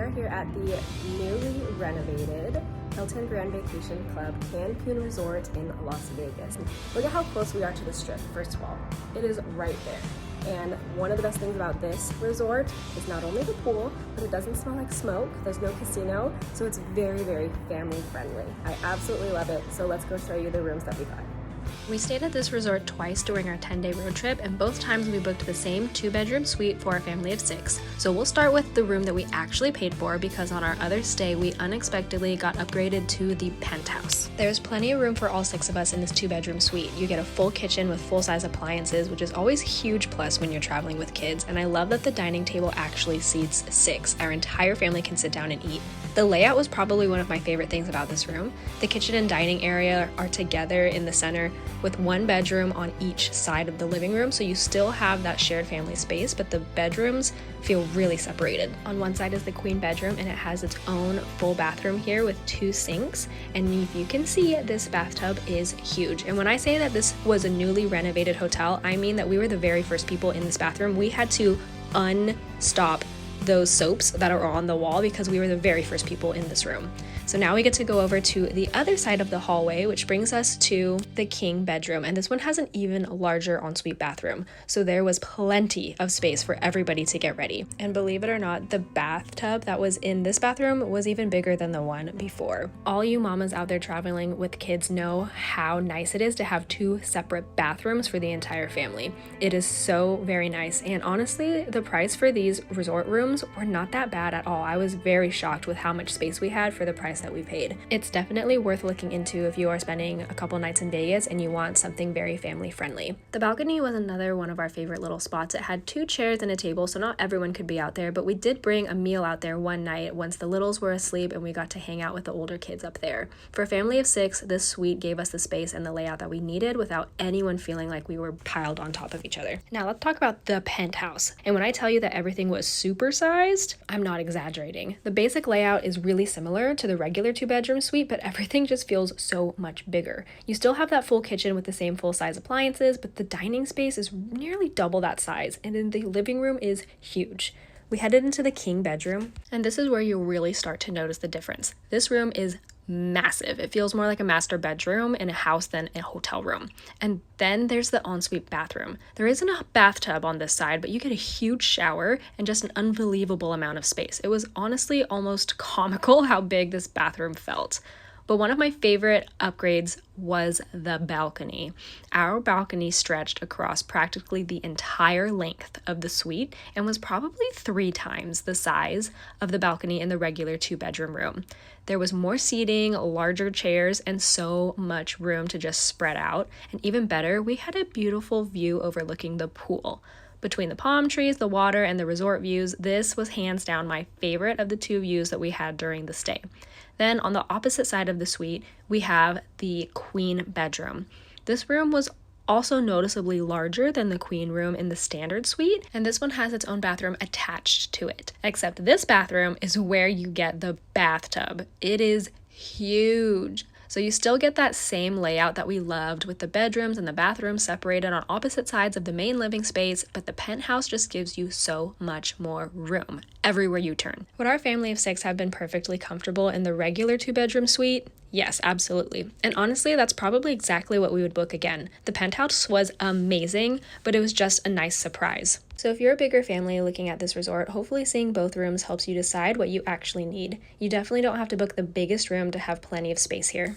are here at the newly renovated Hilton Grand Vacation Club Cancun Resort in Las Vegas. Look at how close we are to the Strip, first of all. It is right there. And one of the best things about this resort is not only the pool, but it doesn't smell like smoke. There's no casino, so it's very, very family friendly. I absolutely love it. So let's go show you the rooms that we got. We stayed at this resort twice during our 10-day road trip, and both times we booked the same 2-bedroom suite for a family of 6. So we'll start with the room that we actually paid for, because on our other stay we unexpectedly got upgraded to the Penthouse. There's plenty of room for all 6 of us in this 2-bedroom suite. You get a full kitchen with full-size appliances, which is always a huge plus when you're traveling with kids, and I love that the dining table actually seats 6. Our entire family can sit down and eat. The layout was probably one of my favorite things about this room. The kitchen and dining area are together in the center with one bedroom on each side of the living room, so you still have that shared family space, but the bedrooms feel really separated. On one side is the queen bedroom, and it has its own full bathroom here with 2 sinks, and if you can see, this bathtub is huge. And when I say that this was a newly renovated hotel, I mean that we were the very first people in this bathroom. We had to unstop those soaps that are on the wall because we were the very first people in this room. So now we get to go over to the other side of the hallway, which brings us to the king bedroom. And this one has an even larger ensuite bathroom. So there was plenty of space for everybody to get ready. And believe it or not, the bathtub that was in this bathroom was even bigger than the one before. All you mamas out there traveling with kids know how nice it is to have 2 separate bathrooms for the entire family. It is so very nice. And honestly, the price for these resort rooms were not that bad at all. I was very shocked with how much space we had for the price that we paid. It's definitely worth looking into if you are spending a couple nights in Vegas and you want something very family friendly. The balcony was another one of our favorite little spots. It had 2 chairs and a table, so not everyone could be out there, but we did bring a meal out there one night once the littles were asleep, and we got to hang out with the older kids up there. For a family of 6, this suite gave us the space and the layout that we needed without anyone feeling like we were piled on top of each other. Now let's talk about the penthouse. And when I tell you that everything was supersized, I'm not exaggerating. The basic layout is really similar to the regular 2-bedroom suite, but everything just feels so much bigger. You still have that full kitchen with the same full-size appliances, but the dining space is nearly double that size, and then the living room is huge. We headed into the king bedroom, and this is where you really start to notice the difference. This room is massive. It feels more like a master bedroom in a house than a hotel room. And then there's the ensuite bathroom. There isn't a bathtub on this side, but you get a huge shower and just an unbelievable amount of space. It was honestly almost comical how big this bathroom felt. But one of my favorite upgrades was the balcony. Our balcony stretched across practically the entire length of the suite and was probably 3 times the size of the balcony in the regular 2-bedroom room. There was more seating, larger chairs, and so much room to just spread out. And even better, we had a beautiful view overlooking the pool. Between the palm trees, the water, and the resort views, this was hands down my favorite of the 2 views that we had during the stay. Then on the opposite side of the suite, we have the queen bedroom. This room was also noticeably larger than the queen room in the standard suite, and this one has its own bathroom attached to it. Except this bathroom is where you get the bathtub. It is huge. So you still get that same layout that we loved with the bedrooms and the bathrooms separated on opposite sides of the main living space, but the penthouse just gives you so much more room everywhere you turn. Would our family of 6 have been perfectly comfortable in the regular 2-bedroom suite? Yes, absolutely. And honestly, that's probably exactly what we would book again. The penthouse was amazing, but it was just a nice surprise. So if you're a bigger family looking at this resort, hopefully seeing both rooms helps you decide what you actually need. You definitely don't have to book the biggest room to have plenty of space here.